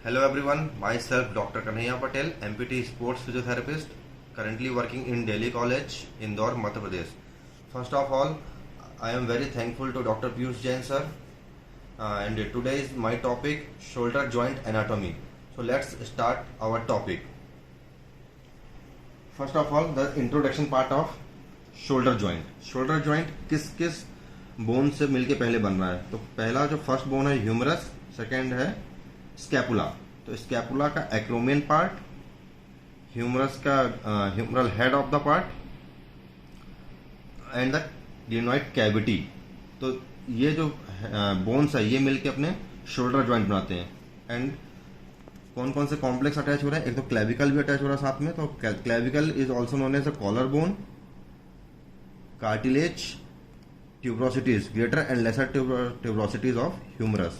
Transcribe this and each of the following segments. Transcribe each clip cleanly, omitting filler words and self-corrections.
Hello everyone, myself Dr. Kanhaiya Patel, MPT Sports Physiotherapist, currently working in Delhi College, Indore, Madhya Pradesh. First of all, I am very thankful to Dr. Piyush Jain sir, and today is my topic shoulder joint anatomy. So let's start our topic. First of all, the introduction part of shoulder joint. Shoulder joint किस किस bone से मिलके पहले बन रहा है? तो पहला जो फर्स्ट बोन है ह्यूमरस, सेकेंड है स्कैपुला. तो स्कैपुला का एक्रोमियन पार्ट, ह्यूमरस का humoral head of the part and the glenoid cavity. तो ये जो बोन्स है ये मिलके अपने शोल्डर जॉइंट बनाते हैं. एंड कौन कौन से कॉम्प्लेक्स अटैच हो रहे हैं? एक तो क्लेविकल भी अटैच हो रहा है साथ में. तो clavicle is also known as a collar bone, cartilage, tuberosities, greater and lesser tuberosities of humerus.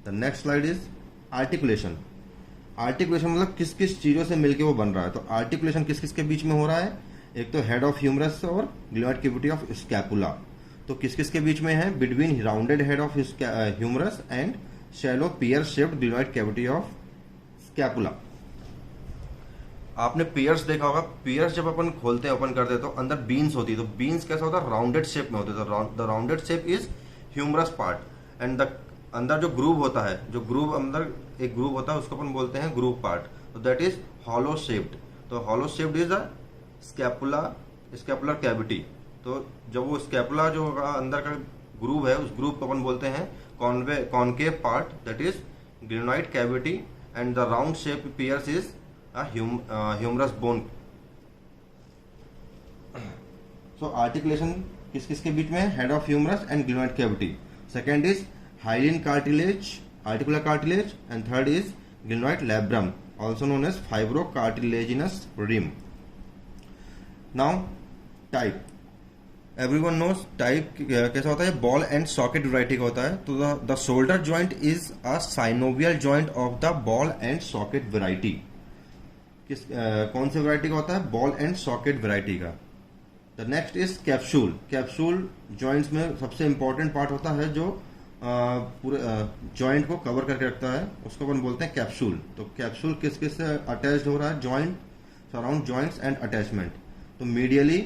The next slide is articulation. Articulation मतलब किस किस चीजों से मिलके वो बन रहा है. तो आर्टिकुलेशन किस किस के बीच में हो रहा है? एक तो हेड ऑफ ह्यूमरस और ग्लिनोइड कैविटी ऑफ स्कैपुला. तो किस किस के बीच में है? Between rounded head of humerus and shallow pear shaped glenoid cavity of scapula. आपने पियर्स देखा होगा. पियर्स जब अपन खोलते हैं, ओपन करते हैं, तो अंदर बीन्स होती है. तो बीन्स कैसा होता है? राउंडेड शेप में होते हैं. तो the rounded shape is humerus part and the अंदर जो ग्रूव होता है, जो ग्रूव अंदर एक ग्रूव होता है उसको अपन बोलते हैं ग्रूव पार्ट. तो दैट इज हॉलो शेप्ड. तो hollow shaped is a scapular cavity. तो जब वो स्कैपुला जो अंदर का ग्रूव है उस ग्रूव को अपन बोलते हैं concave part, that is glenoid cavity. And the round shape pears is humerus bone. So articulation किस किस के बीच में? Head of humerus and glenoid cavity. Second is hyaline cartilage, articular cartilage. And third is glenoid labrum, also known as fibro cartilaginous rim. Now type. Everyone knows type कैसा होता है? Ball and socket variety का होता है. तो the shoulder joint is a synovial joint of the ball and socket variety. कौन से variety का होता है? बॉल एंड सॉकेट वैरायटी का. The next is capsule. Capsule joints में सबसे इंपॉर्टेंट पार्ट होता है जो पूरे जॉइंट को कवर करके रखता है, उसको अपन बोलते हैं कैप्सूल. तो कैप्सूल किस किस से अटैच्ड हो रहा है? Joint, surround joints and attachment. तो medially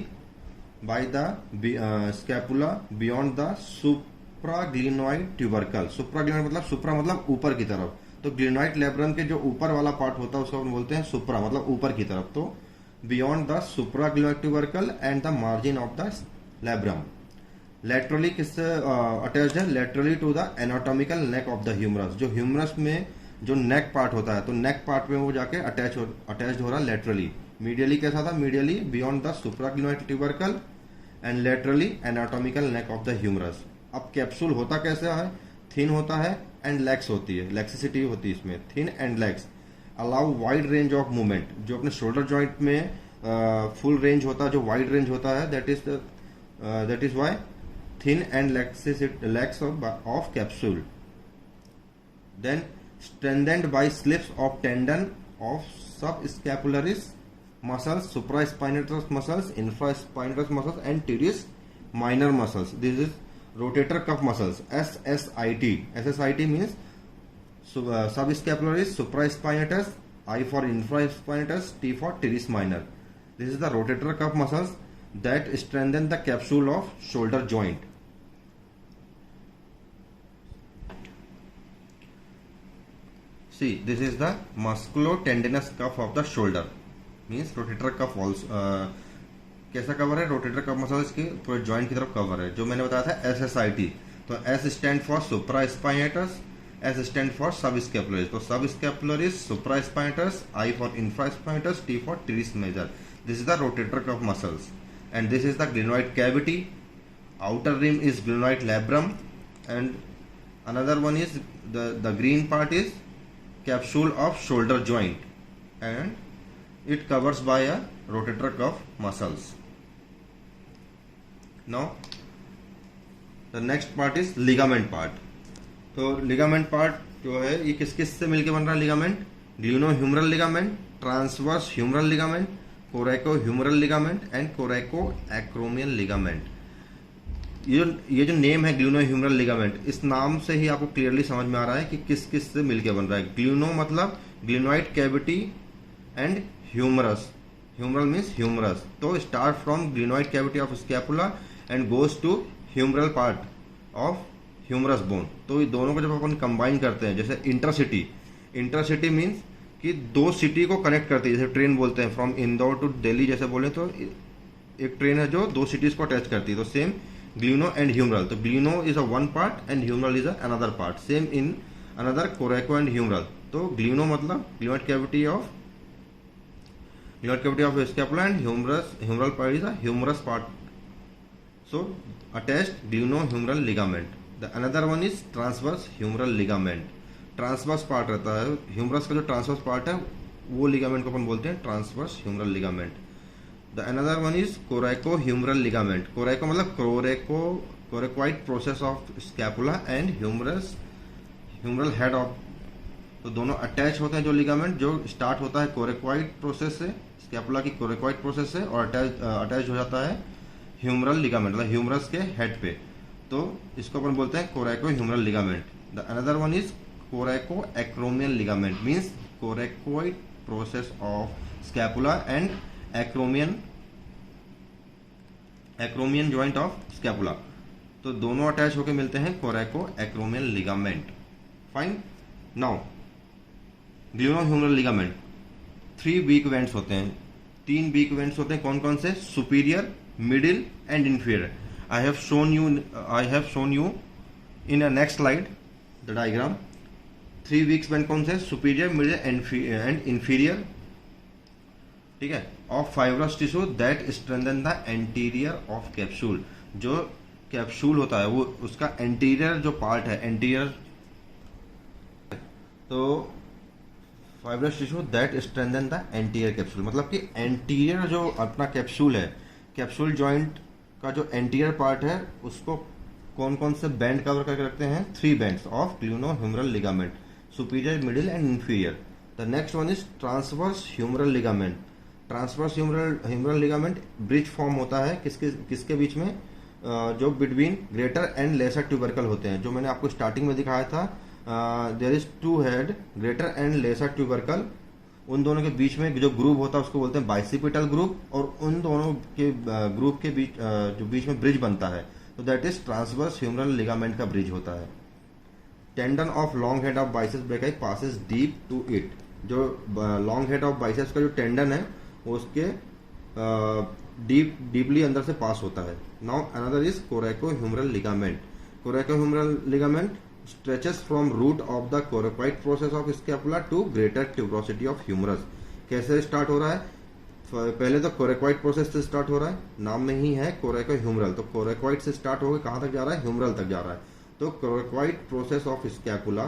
by the scapula beyond the supraglenoid tubercle. Supraglenoid मतलब सुप्रा मतलब ऊपर की तरफ. तो ग्लिनोइड लैब्रम के जो ऊपर वाला पार्ट होता है उसको हम बोलते हैं सुप्रा, मतलब ऊपर की तरफ. तो beyond the supraglenoid tubercle and the margin of the labrum. Laterally किससे अटैच्ड है? Laterally to the anatomical neck of the humerus. जो ह्यूमरस में जो नेक पार्ट होता है, तो नेक पार्ट में वो जाके अटैच हो रहा है लेटरली. मीडियली कैसा था? Medially beyond the supraglenoid tubercle and laterally anatomical neck of the humerus. अब कैप्सूल होता कैसे है? थिन होता है एंड लेग्स होती है, लेक्सिसिटी होती है इसमें. Thin and lax allow wide range of movement. जो अपने शोल्डर जॉइंट में फुल रेंज होता है, जो वाइड रेंज होता है, that is why thin and lax of capsule. Then strengthened by slips of tendon of subscapularis muscles, supraspinatus muscles, infraspinatus muscles and teres minor muscles. This is rotator cuff muscles, SSIT. SSIT means subscapularis, supraspinatus, I for infraspinatus, T for teres minor. This is the rotator cuff muscles that strengthen the capsule of shoulder joint. See, this is the musculotendinous cuff of the shoulder. Means rotator cuff also. कैसा cover है? Rotator cuff muscles के पूरे joint की तरफ cover है, जो मैंने बताया था SSIT. तो S stand for supraspinatus, S stand for subscapularis. तो subscapularis, supraspinatus, I for infraspinatus, T for teres major. This is the rotator cuff muscles and this is the glenoid cavity. Outer rim is glenoid labrum and another one is the green part is capsule of shoulder joint and it covers by a rotator cuff muscles. Now the next part is ligament part. तो ligament part जो है ये किस किस से मिलके बन रहा है? Ligament, glenohumeral ligament, transverse humeral ligament, coraco humeral ligament and coraco acromial ligament. ये जो नेम है ग्लूनो ह्यूमरल लिगामेंट, इस नाम से ही आपको क्लियरली समझ में आ रहा है कि किस किस से मिलके बन रहा है। ग्लूनो मतलब glenoid cavity and humerus, humeral means humerus, तो start from glenoid cavity of scapula and goes to humeral part of humerus bone. तो ये दोनों को जब अपन कंबाइन करते हैं, जैसे इंटरसिटी, इंटरसिटी मीन्स कि दो सिटी को कनेक्ट करती है, जैसे ट्रेन बोलते हैं फ्रॉम इंदौर टू दिल्ली, जैसे बोले तो एक ट्रेन है जो दो सिटीज को अटैच करती है, तो सेम ग्लूनो एंड ह्यूमरल। तो gleno is a one part and humeral is another part, same in another coraco and humeral. तो ग्लूनो मतलब glenoid cavity of scapula and humeral part is a humerus part, so attached glenohumeral ligament. The another one is transverse humeral ligament. Transverse part रहता है humerus का, जो transverse part है वो ligament को अपन बोलते हैं transverse humeral ligament. The another one is coraco humeral ligament. Coraco मतलब coracoid process of scapula and humeral head of, तो दोनों अटैच होते हैं। जो लिगामेंट जो स्टार्ट होता है कोरेक्वाइड प्रोसेस से, स्कैपुला की कोरेक्वाइड प्रोसेस से, और अटैच हो जाता है ह्यूमरल लिगामेंट मतलब ह्यूमरस के हेड पे, तो इसको अपन बोलते हैं coraco humeral ligament. The another one is coraco acromial ligament, means coracoid process of scapula and acromion joint of scapula, तो दोनों अटैच होकर मिलते हैं coraco acromial ligament. Fine. Now glenohumeral ligament, 3 weak vents होते हैं, 3 वीक वेंट्स होते हैं। कौन कौन से? Superior, middle and inferior. I have shown you in a next slide the diagram. 3 weak band कौन से? Superior, middle and inferior, ठीक है, of fibrous tissue that strengthen the anterior of capsule. जो कैप्सूल होता है वो उसका एंटीरियर जो पार्ट है, एंटीरियर, तो fibrous tissue that strengthen the anterior capsule, मतलब कि एंटीरियर जो अपना कैप्सूल है, कैप्सूल जॉइंट का जो एंटीरियर पार्ट है उसको कौन कौन से बैंड कवर करके रखते हैं? 3 bands of glenohumeral ligament, superior, middle and inferior. The next one is transverse humeral ligament. Transverse humeral ligament bridge form होता है किसके बीच में? जो between greater and lesser tubercle होते हैं, जो मैंने आपको स्टार्टिंग में दिखाया था। There is 2 head, greater and lesser tubercle, उन दोनों के बीच में जो ग्रुप होता है उसको बोलते हैं बाइसिपिटल ग्रुप, और उन दोनों के ग्रुप के बीच जो बीच में ब्रिज बनता है, तो that is transverse humeral ligament का ब्रिज होता है। Tendon of long head of biceps brachii passes deep to it. जो लॉन्ग हेड ऑफ बाइसेप्स का जो टेंडन है वो उसके डीपली अंदर से पास होता है। Now another is coraco humeral ligament. Coraco humeral ligament stretches from root of the coracoid process of scapula to greater tuberosity of humerus। कैसे स्टार्ट हो रहा है? पहले तो कोरेक्वाइड प्रोसेस से स्टार्ट हो रहा है, नाम में ही है कोरेको ह्यूमरल, तो कोरेक्वाइड से स्टार्ट होकर कहां तक जा रहा है? ह्यूमरल तक जा रहा है। तो कोरेक्वाइड प्रोसेस ऑफ स्कैपुला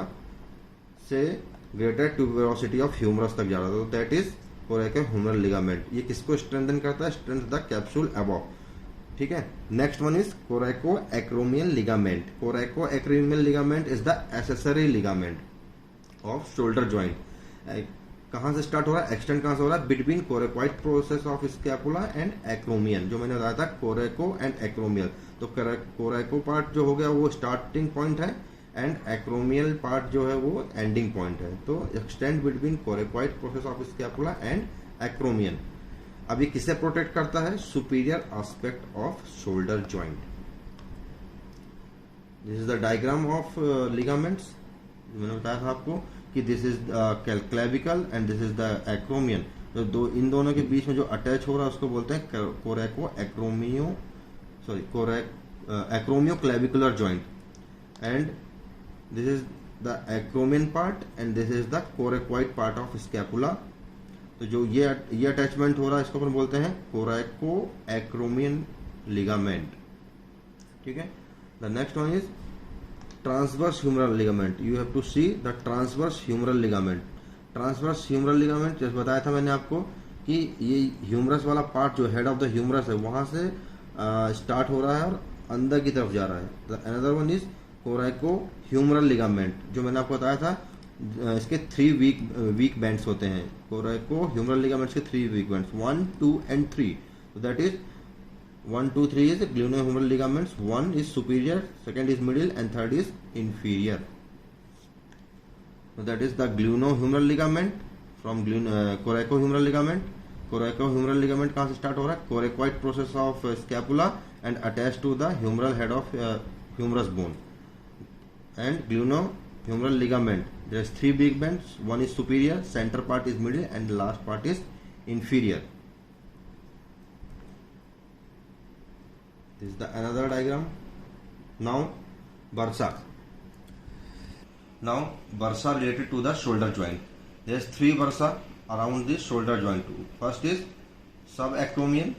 से ग्रेटर ट्यूबरोसिटी ऑफ ह्यूमरस तक जा रहा है, तो that is coraco humeral ligament. ये किसको स्ट्रेंथन करता है? स्ट्रेंथ द कैप्सूल अबव, ठीक है। Next one is coraco acromial ligament. कोरेको acromial ligament is the accessory ligament of shoulder joint. कहां से स्टार्ट हो रहा है? एक्सटेंड कहां से हो रहा है? Between कोरेक्वाइड process of scapula and acromion, जो मैंने बताया था कोरेको एंड एक्रोमियल। तो कोरेको पार्ट जो हो गया वो स्टार्टिंग पॉइंट है, एंड एक्रोमियल पार्ट जो है वो एंडिंग पॉइंट है। तो extend between कोरेक्वाइड process of scapula and acromion. अभी किसे प्रोटेक्ट करता है? Superior aspect of shoulder joint. This is the diagram of ligaments. मैंने बताया था आपको कि this is clavicle and this is the acromion. तो इन दोनों के बीच में जो अटैच हो रहा है उसको बोलते हैं coraco acromio, acromio clavicular joint, and this is the acromion part and this is the coracoid part of scapula. तो जो ये अटैचमेंट हो रहा है इसको अपन बोलते हैं कोरेको एक्रोमियन लिगामेंट, ठीक है। The next one is transverse humeral ligament. You have to see the transverse humeral ligament. Transverse humeral ligament जैसे बताया था मैंने आपको कि ये ह्यूमरस वाला पार्ट जो हेड ऑफ द ह्यूमरस है वहां से स्टार्ट हो रहा है और अंदर की तरफ जा रहा है। The another one is coraco humeral ligament, जो मैंने आपको बताया था इसके 3 वीक बैंड्स होते हैं। कोरेको ह्यूमरल लिगामेंट्स के 3 वीक बैंड्स, 1, 2 एंड 3। तो that is 1, 2, 3 is glenohumeral ligaments. One is superior, second is middle, and third is inferior. So that is the glenohumeral ligament from coracohumeral ligament. Coracohumeral ligament कहाँ से start हो रहा है? Coracoid process of scapula and attached to the humeral head of humerus bone. And glenohumeral ligament, there is 3 big bands. One is superior, center part is middle, and the last part is inferior. This is the another diagram. Now bursa. Now bursa related to the shoulder joint. There is 3 bursa around the shoulder joint. First is subacromial,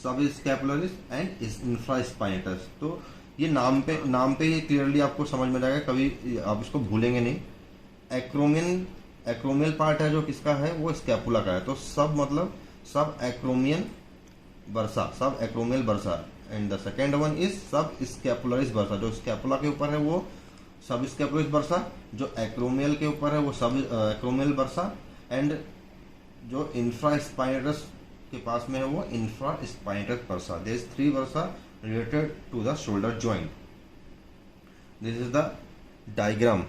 subscapularis and infraspinatus. तो ये नाम पे ही clearly आपको समझ में जाएगा, कभी आप इसको भूलेंगे नहीं. एक्रोमियल पार्ट है जो किसका है, वो स्कैपुला का है. तो सब मतलब सब acromial bursa. And the second one is सब स्कैपुलरिस बर्सा. जो स्कैपुला के ऊपर है वो सब स्कैपुलरिस बर्सा, जो एक्रोमियल के ऊपर है वो सब एक्रोमियल बर्सा, एंड जो इंफ्रास्पाइनेटस के पास में है वो infraspinatus bursa. There is 3 bursa related to the shoulder joint. This is the diagram.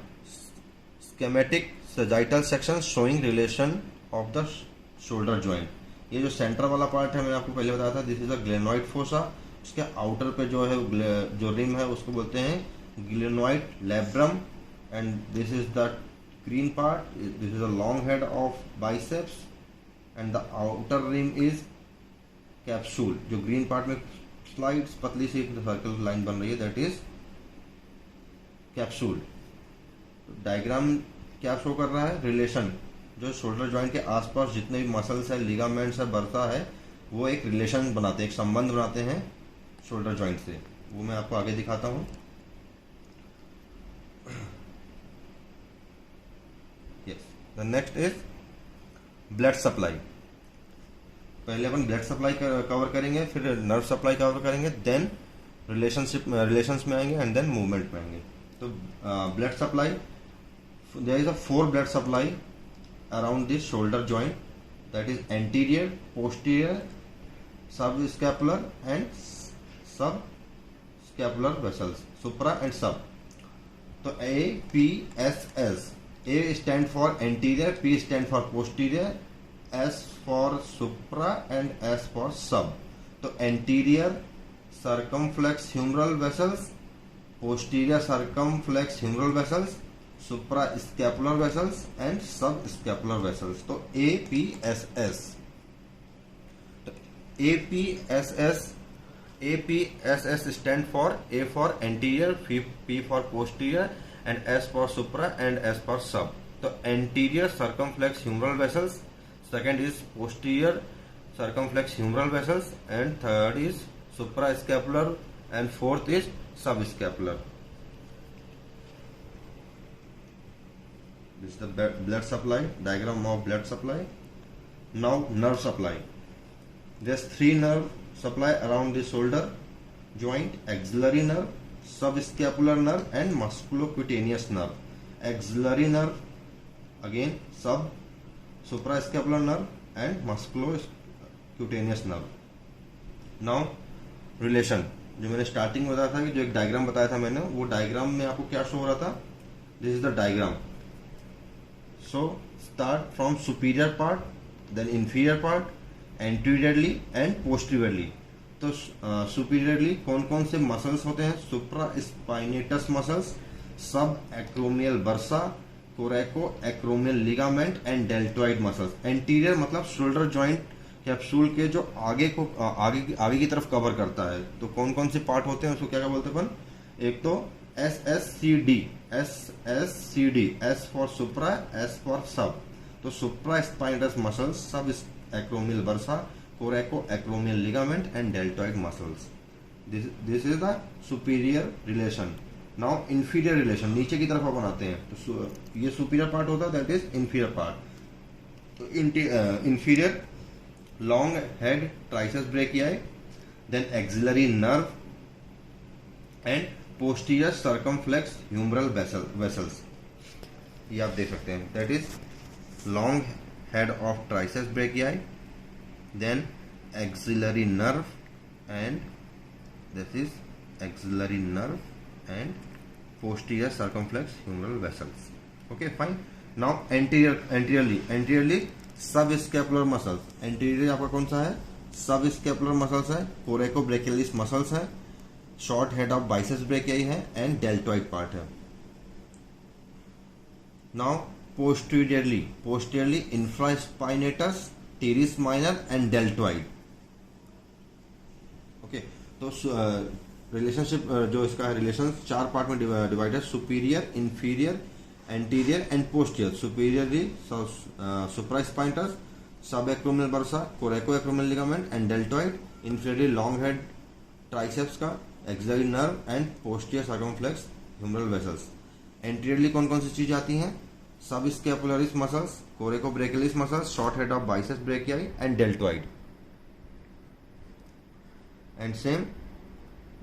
Schematic sagittal section showing relation of the shoulder joint. ये जो सेंटर वाला पार्ट है मैंने आपको पहले बताया था, this is a glenoid fossa. उसके आउटर पे जो है जो रिम है उसको बोलते हैं glenoid labrum. And this is the green part, this is a long head of biceps, and the outer rim is capsule. जो ग्रीन पार्ट में स्लाइड्स पतली सी सर्कल लाइन बन रही है, दैट इज कैप्सूल. डायग्राम क्या शो कर रहा है? रिलेशन. जो शोल्डर जॉइंट के आसपास जितने भी मसल्स है, लिगामेंट्स है, बर्सा है, वो एक रिलेशन बनाते हैं, एक संबंध बनाते हैं शोल्डर जॉइंट से. वो मैं आपको आगे दिखाता हूं. Yes, the next is blood supply. पहले अपन ब्लड सप्लाई कवर करेंगे, फिर नर्व सप्लाई कवर करेंगे, देन रिलेशंस में आएंगे, एंड देन मूवमेंट में आएंगे. तो blood supply, there is a 4 blood supply around this shoulder joint, that is anterior, posterior, subscapular and subscapular vessels, supra and sub. तो APSS. A stand for anterior, P stand for posterior, S for supra and S for sub. तो anterior circumflex humeral vessels, posterior circumflex humeral vessels, suprascapular vessels and subscapular vessels. तो APSS. APSS stand for A for anterior, P for posterior and S for supra and S for sub. तो anterior circumflex humeral vessels, second is posterior circumflex humeral vessels, and third is suprascapular, and fourth is subscapular. This is the blood supply, diagram of blood supply. Now nerve supply. There's 3 nerve supply around the shoulder joint: axillary nerve, subscapular nerve and musculocutaneous nerve. Axillary nerve, again suprascapular nerve and musculocutaneous nerve. Now relation, जो मैंने starting में बताया था कि जो एक diagram बताया था मैंने, वो डायग्राम में आपको क्या शो हो रहा था? This is the diagram. So start from superior part, then inferior part, anteriorly and posteriorly. तो सुपीरियरली कौन कौन से मसल्स होते हैं? Supraspinatus muscles, subacromial bursa, coraco acromial ligament and deltoid muscles. Anterior मतलब शोल्डर जॉइंट कैप्सूल के जो आगे की तरफ कवर करता है. तो कौन कौन से पार्ट होते हैं उसको क्या बोलते हैं अपन? एक तो SSCD, S for supra, S for sub. तो supraspinatus muscles, subacromial bursa, coraco acromial ligament and deltoid muscles. This is the superior relation. Now inferior relation, नीचे की तरफ अपन आते हैं. तो ये सुपीरियर पार्ट होता है, दैट इज इंफीरियर पार्ट. तो inferior long head triceps brachii, then axillary nerve and posterior circumflex humeral vessels. ये आप देख सकते हैं, that is long head of triceps brachii, then axillary nerve and this is axillary nerve and posterior circumflex humeral vessels. Okay, fine. Now anteriorly subscapular muscles. Anterior आपका कौन सा है? Subscapular muscles है, कोरेकोब्रेकियलिस मसल्स है, short head of biceps brachii है and deltoid part है. Now posteriorly infraspinatus, teres minor and deltoid. Okay, तो relationship जो इसका है, रिलेशन 4 पार्ट में डिवाइड है. Superior, inferior, anterior and posterior. Superiorly supraspinatus, subacromial bursa, coraco acromial ligament and deltoid. Inferiorly long head triceps का, axillary nerve and posterior circumflex humeral vessels. Anteriorly कौन कौन सी चीज आती हैं? Subscapularis muscles, coracobrachialis muscles, short head of biceps brachii and deltoid. And same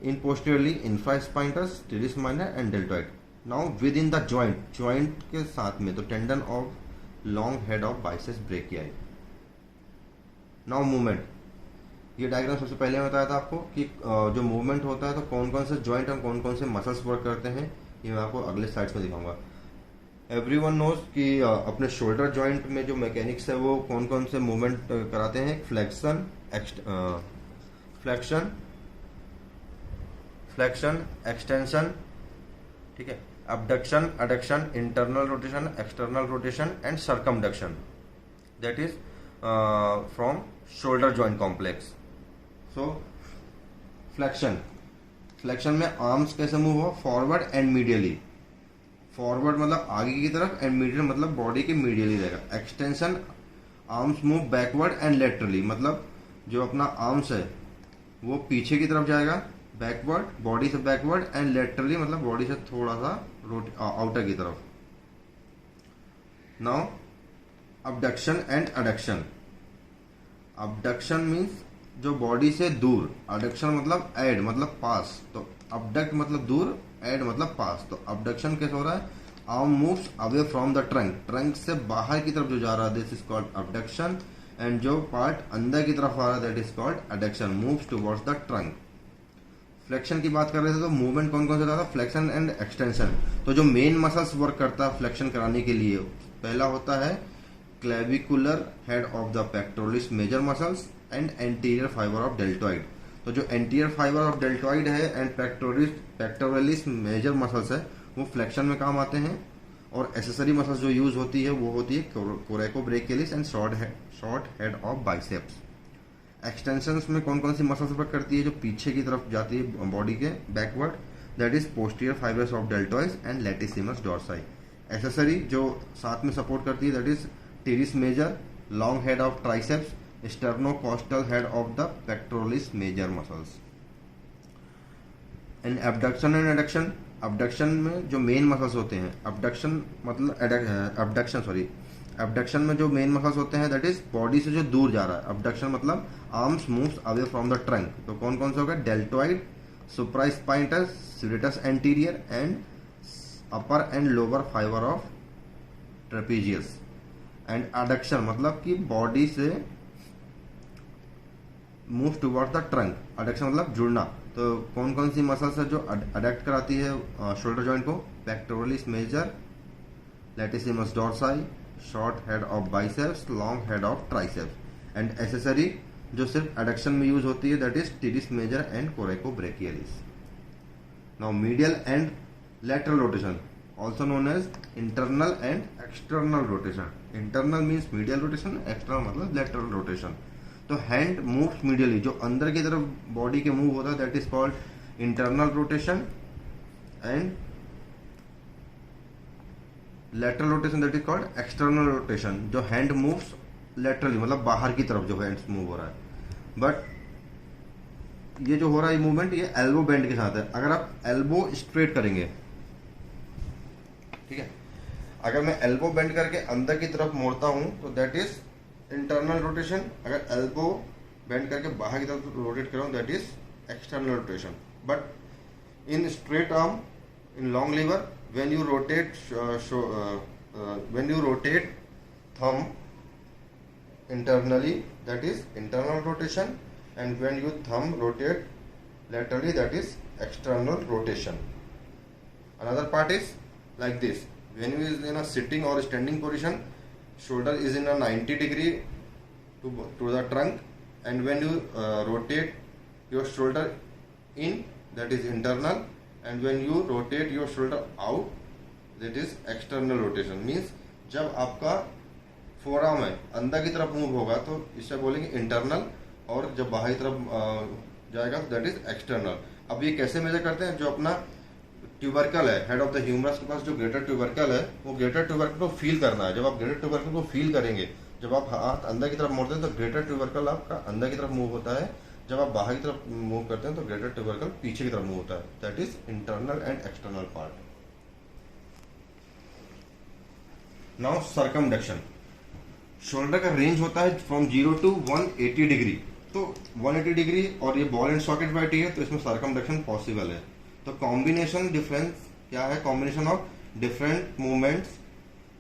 in posteriorly infraspinatus, teres minor and deltoid. Now within the joint के साथ में तो tendon of long head of biceps brachii. Now movement. ये diagram सबसे पहले बताया था आपको कि जो मूवमेंट होता है तो कौन कौन से जॉइंट और कौन कौन से मसल्स वर्क करते हैं, ये मैं आपको अगले स्लाइड्स में दिखाऊंगा. एवरीवन नोज कि अपने शोल्डर जॉइंट में जो मैकेनिक्स है वो कौन कौन से मूवमेंट कराते हैं. फ्लेक्शन, एक्सटेंशन, ठीक है, abduction, adduction, internal rotation, external rotation and circumduction. That is from shoulder joint complex. So flexion में आर्म्स कैसे मूव हो? Forward and medially. फॉरवर्ड मतलब आगे की तरफ एंड मीडियल मतलब बॉडी के मीडियली रहेगा. Extension, arms move backward and laterally, मतलब जो अपना आर्म्स है वो पीछे की तरफ जाएगा, बैकवर्ड, बॉडी से बैकवर्ड एंड लेटरली मतलब बॉडी से थोड़ा सा आउटर की तरफ. Now abduction and adduction. Abduction means जो बॉडी से दूर, अडक्शन मतलब ऐड मतलब पास, तो अबडक्ट मतलब दूर, ऐड मतलब पास. तो अबडक्शन कैसे हो रहा है? Arm moves away from the trunk से बाहर की तरफ जो जा रहा है this is called abduction. And जो पार्ट अंदर की तरफ आ रहा है that is called adduction, moves towards the trunk. Flexion की बात कर रहे थे तो मूवमेंट कौन कौन सा था? Flexion and extension. तो जो मेन मसल्स वर्क करता है फ्लेक्शन कराने के लिए, पहला होता है clavicular head of the pectoralis major muscles and anterior fiber of deltoid. तो जो एंटीरियर फाइबर ऑफ डेल्टॉइड है एंड पेक्टोरलिस मेजर मसल्स है वो फ्लेक्शन में काम आते हैं. और एसेसरी मसल्स जो यूज होती है वो होती है coracobrachialis and short head of biceps. Extension में कौन कौन सी मसल्स वर्क करती है? जो पीछे की तरफ जाती है बॉडी के backward, that is posterior fibers of deltoids and latissimus dorsi. Accessory जो साथ में सपोर्ट करती है that is teres major, long head of triceps, sternocostal head of the pectoralis major muscles. And abduction and adduction. abduction में जो main muscles होते हैं, abduction में जो मेन मसल्स होते हैं दैट इज बॉडी से जो दूर जा रहा है. abduction मतलब arms moves away from the trunk. तो कौन कौन से होगा? Deltoid, supraspinatus, serratus anterior and upper and lower fibre of trapezius. And adduction मतलब कि बॉडी से move towards the trunk. Adduction मतलब जुड़ना. तो कौन कौन सी मसल्स है जो अडक्ट कराती है शोल्डर जॉइंट को? Pectoralis major, latissimus dorsi, short head of biceps, long head of triceps. And accessory जो सिर्फ अडक्शन में यूज होती है that is teres major and coracobrachialis. Now medial and lateral rotation also known as internal and external rotation. Internal means medial rotation, external मतलब lateral rotation. तो hand moves medially, जो अंदर की तरफ बॉडी के मूव होता है that is called internal rotation. And lateral rotation that is called external rotation. जो हैंड मूव्स लेटरली मतलब बाहर की तरफ जो हैंड्स मूव हो रहा है. बट ये जो हो रहा है मूवमेंट ये एल्बो बेंड के साथ है. अगर आप एल्बो स्ट्रेट करेंगे, ठीक है, अगर मैं एल्बो बेंड करके अंदर की तरफ मोड़ता हूं तो दैट इज इंटरनल रोटेशन. अगर एल्बो बेंड करके बाहर की तरफ रोटेट कर रहा हूं that is external rotation. But in straight arm, in long lever, when you rotate thumb internally that is internal rotation and when you thumb rotate laterally, that is external rotation. Another part is like this. When you is in a sitting or standing position, shoulder is in a 90 degree to the trunk, and when you rotate your shoulder in, that is internal, and when you rotate your shoulder out, that is external rotation. Means जब आपका forearm है अंदर की तरफ move होगा तो इसे बोलेंगे इंटरनल, और जब बाहरी तरफ जाएगा तो दैट इज एक्सटर्नल. अब ये कैसे मेजर करते हैं? जो अपना ट्यूबरकल है, हेड ऑफ द ह्यूमरस के पास जो ग्रेटर ट्यूबरकल है, वो ग्रेटर ट्यूबरकल को फील करना है. जब आप ग्रेटर ट्यूबरकल को फील करेंगे, जब आप हाथ अंदर की तरफ मोड़ते हैं तो ग्रेटर ट्यूबरकल आपका अंदर की तरफ मूव होता है. जब आप बाहर की तरफ मूव करते हैं तो ग्रेटर ट्यूबरकल पीछे की तरफ मूव होता है. That is internal and external part. Now circumduction. Shoulder का रेंज होता है फ्रॉम 0 to 180 डिग्री. तो 180 डिग्री और ये बॉल एंड सॉकेट बैठी है तो इसमें सर्कमडक्शन पॉसिबल है. तो कॉम्बिनेशन डिफरेंस क्या है? Combination of different movements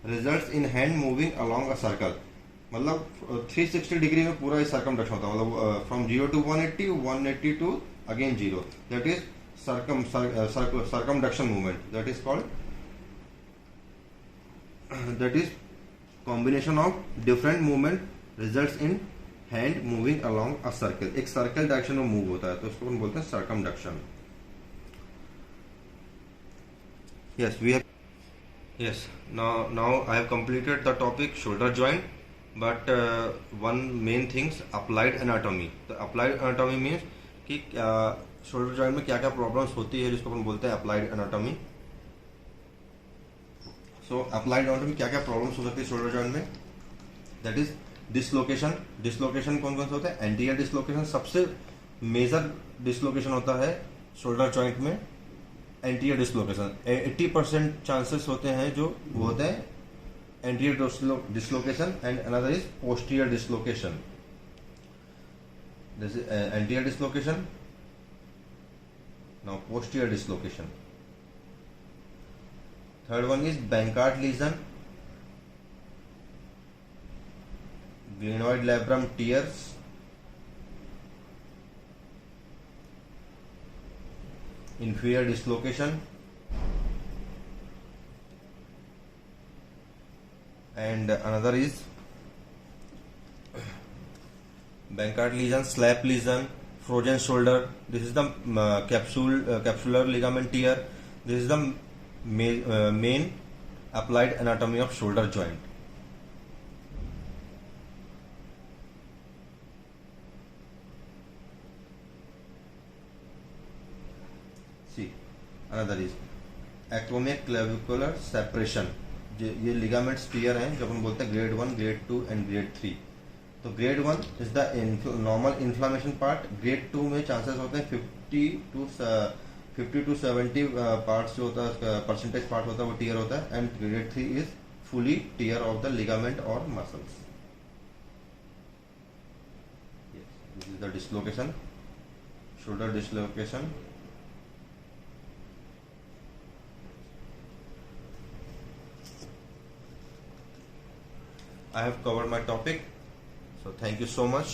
results in hand moving along a circle. मतलब 360 डिग्री में पूरा सर्कमडक्शन होता है. मतलब from 0 to 180, 180 to again 0. That is circumduction movement. That is called, that is combination of different movement results in hand moving along a circle. एक circle direction में move होता है तो इसको हम बोलते हैं circumduction. Yes, we have. Yes, now I have completed the topic shoulder joint, but one main things, applied anatomy. The applied anatomy means कि shoulder joint में क्या क्या problems होती है जिसको हम बोलते हैं applied anatomy. सो अप्लाइड जॉइंट में क्या क्या प्रॉब्लम्स हो सकती है शोल्डर जॉइंट में? That is dislocation. डिसलोकेशन कौन कौन से होता है? एंटीरियर डिसलोकेशन सबसे मेजर डिसलोकेशन होता है शोल्डर जॉइंट में. एंटीरियर डिसलोकेशन 80% चांसेस होते हैं जो वो होते हैं anterior dislocation, and another is posterior dislocation. This is anterior dislocation. Now posterior dislocation. Third one is Bankart lesion, glenoid labrum tears, inferior dislocation, and another is Bankart lesion, slap lesion, frozen shoulder. This is the capsular ligament tear. This is the main applied anatomy of shoulder joint. See, another is acromioclavicular separation. ये ligaments tear हैं जब हम बोलते हैं grade 1, grade 2 and grade 3. तो grade 1 is the normal inflammation part. grade 2 में chances होते हैं 50 to 70 पार्ट्स जो होता है परसेंटेज पार्ट होता है वो टीयर होता है. And grade 3 is fully tear of the ligament और muscles. This is the dislocation, shoulder dislocation. I have covered my topic, so thank you so much.